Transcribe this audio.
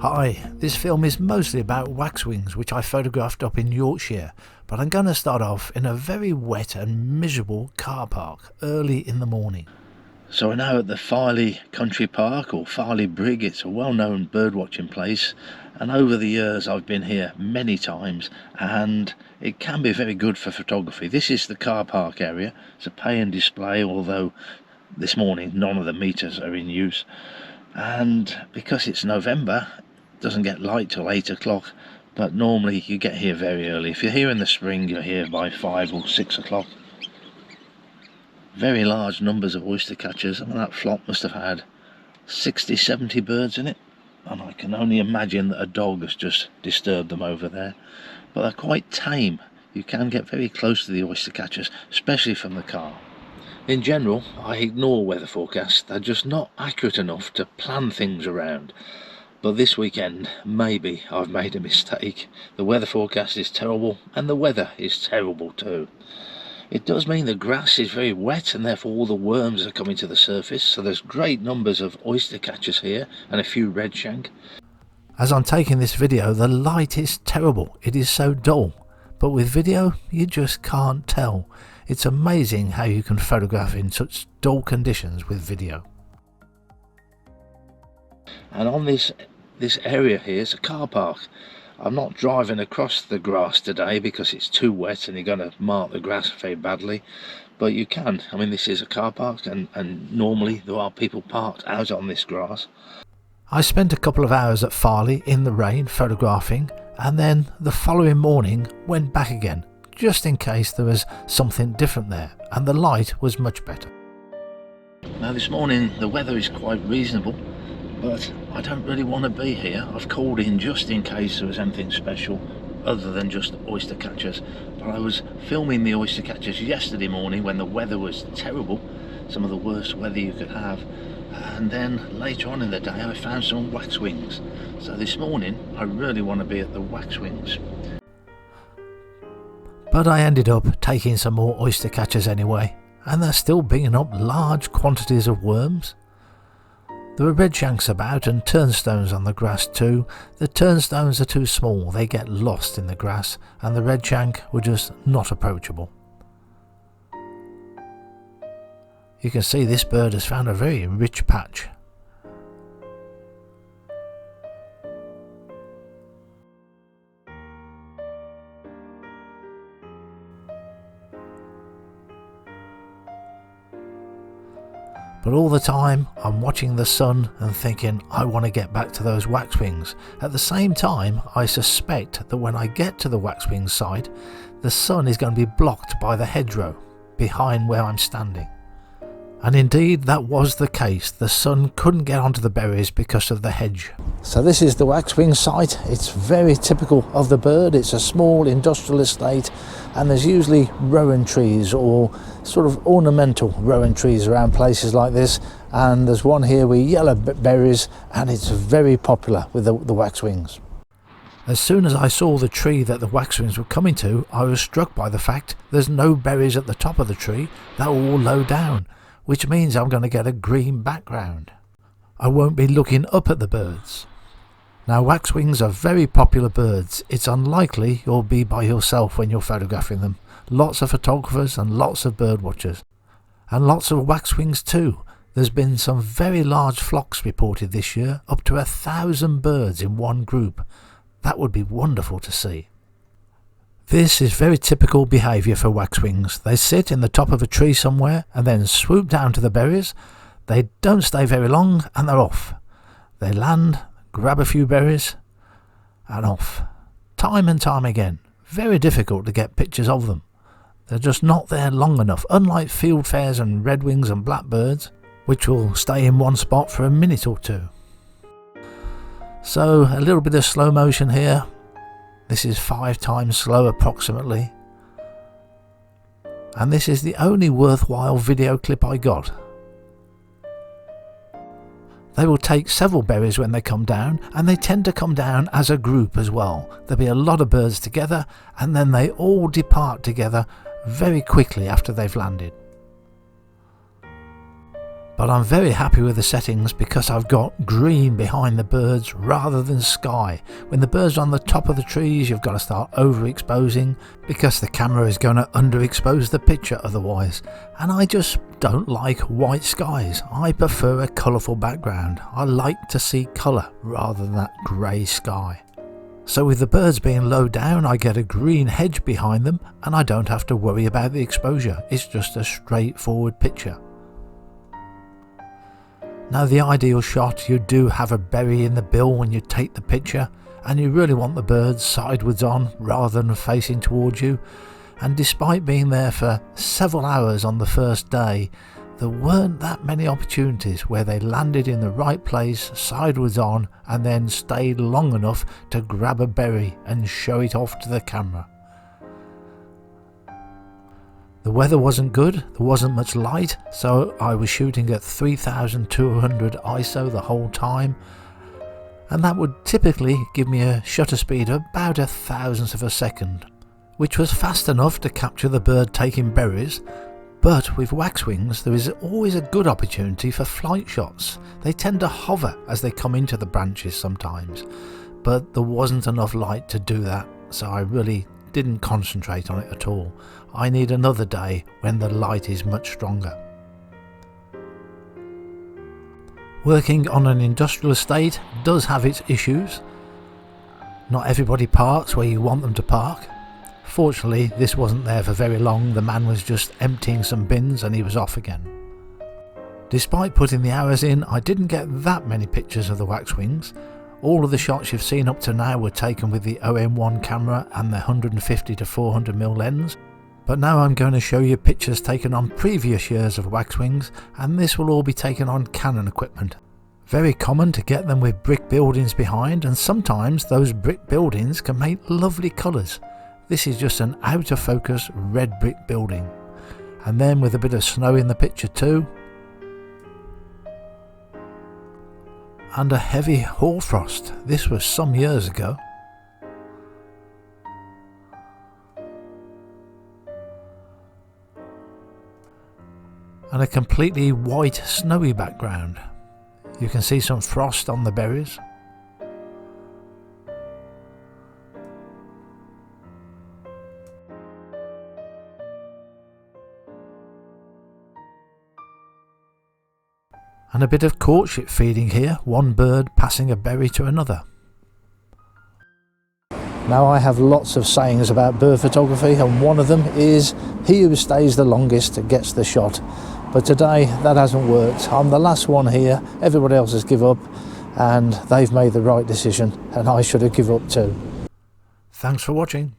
Hi, this film is mostly about waxwings which I photographed up in Yorkshire, but I'm going to start off in a very wet and miserable car park early in the morning. So we're now at the Farley Country Park, or Farley Brig. It's a well-known bird watching place, and over the years I've been here many times, and it can be very good for photography. This is the car park area. It's a pay and display, although this morning none of the meters are in use, and because it's November it doesn't get light till 8 o'clock, but normally you get here very early. If you're here in the spring, you're here by 5 or 6 o'clock. Very large numbers of oyster catchers. I mean, that flock must have had 60-70 birds in it, and I can only imagine that a dog has just disturbed them over there. But they're quite tame. You can get very close to the oyster catchers, especially from the car. In general, I ignore weather forecasts. They're just not accurate enough to plan things around. But this weekend, maybe I've made a mistake. The weather forecast is terrible, and the weather is terrible too. It does mean the grass is very wet, and therefore all the worms are coming to the surface, so there's great numbers of oyster catchers here and a few redshank. As I'm taking this video, the light is terrible. It is so dull, but with video you just can't tell. It's amazing how you can photograph in such dull conditions with video. And on this area here is a car park. I'm not driving across the grass today because it's too wet and you're going to mark the grass very badly, but you can. I mean, this is a car park, and normally there are people parked out on this grass. I spent a couple of hours at Farley in the rain photographing, and then the following morning went back again, just in case there was something different there, and the light was much better. Now this morning the weather is quite reasonable, but I don't really want to be here. I've called in just in case there was anything special other than just oyster catchers. But I was filming the oyster catchers yesterday morning when the weather was terrible, some of the worst weather you could have, and then later on in the day I found some waxwings. So this morning I really want to be at the waxwings. But I ended up taking some more oyster catchers anyway, and they're still bringing up large quantities of worms. There are redshanks about and turnstones on the grass too. The turnstones are too small, they get lost in the grass, and the redshank were just not approachable. You can see this bird has found a very rich patch. But all the time I'm watching the sun and thinking I want to get back to those waxwings. At the same time, I suspect that when I get to the waxwings site, the sun is going to be blocked by the hedgerow behind where I'm standing. And indeed that was the case. The sun couldn't get onto the berries because of the hedge. So this is the waxwing site. It's very typical of the bird. It's a small industrial estate, and there's usually rowan trees or sort of ornamental rowan trees around places like this, and there's one here with yellow berries, and it's very popular with the waxwings. As soon as I saw the tree that the waxwings were coming to, I was struck by the fact there's no berries at the top of the tree. They're all low down, which means I'm going to get a green background. I won't be looking up at the birds. Now, waxwings are very popular birds. It's unlikely you'll be by yourself when you're photographing them. Lots of photographers and lots of bird watchers. And lots of waxwings too. There's been some very large flocks reported this year, up to 1,000 birds in one group. That would be wonderful to see. This is very typical behaviour for waxwings. They sit in the top of a tree somewhere and then swoop down to the berries. They don't stay very long and they're off. They land, grab a few berries and off. Time and time again. Very difficult to get pictures of them. They're just not there long enough, unlike fieldfares and redwings and blackbirds, which will stay in one spot for a minute or two. So a little bit of slow motion here. This is 5 times slow approximately. And this is the only worthwhile video clip I got. They will take several berries when they come down, and they tend to come down as a group as well. There'll be a lot of birds together, and then they all depart together very quickly after they've landed. But I'm very happy with the settings because I've got green behind the birds rather than sky. When the birds are on the top of the trees, you've got to start overexposing because the camera is going to underexpose the picture otherwise. And I just don't like white skies. I prefer a colourful background. I like to see colour rather than that grey sky. So with the birds being low down, I get a green hedge behind them and I don't have to worry about the exposure. It's just a straightforward picture. Now the ideal shot, you do have a berry in the bill when you take the picture, and you really want the birds sideways on rather than facing towards you. And despite being there for several hours on the first day, there weren't that many opportunities where they landed in the right place sideways on and then stayed long enough to grab a berry and show it off to the camera. The weather wasn't good, there wasn't much light, so I was shooting at 3200 ISO the whole time, and that would typically give me a shutter speed of about 1,000th of a second, which was fast enough to capture the bird taking berries. But with waxwings there is always a good opportunity for flight shots. They tend to hover as they come into the branches sometimes, but there wasn't enough light to do that, so I really didn't concentrate on it at all. I need another day when the light is much stronger. Working on an industrial estate does have its issues. Not everybody parks where you want them to park. Fortunately, this wasn't there for very long. The man was just emptying some bins and he was off again. Despite putting the hours in, I didn't get that many pictures of the waxwings. All of the shots you've seen up to now were taken with the OM-1 camera and the 150 to 400mm lens. But now I'm going to show you pictures taken on previous years of waxwings, and this will all be taken on Canon equipment. Very common to get them with brick buildings behind, and sometimes those brick buildings can make lovely colours. This is just an out of focus red brick building, and then with a bit of snow in the picture too, and a heavy hoarfrost. This was some years ago. And a completely white snowy background. You can see some frost on the berries. And a bit of courtship feeding here, one bird passing a berry to another. Now I have lots of sayings about bird photography, and one of them is, he who stays the longest gets the shot. But today that hasn't worked. I'm the last one here, everybody else has given up, and they've made the right decision, and I should have given up too. Thanks for watching.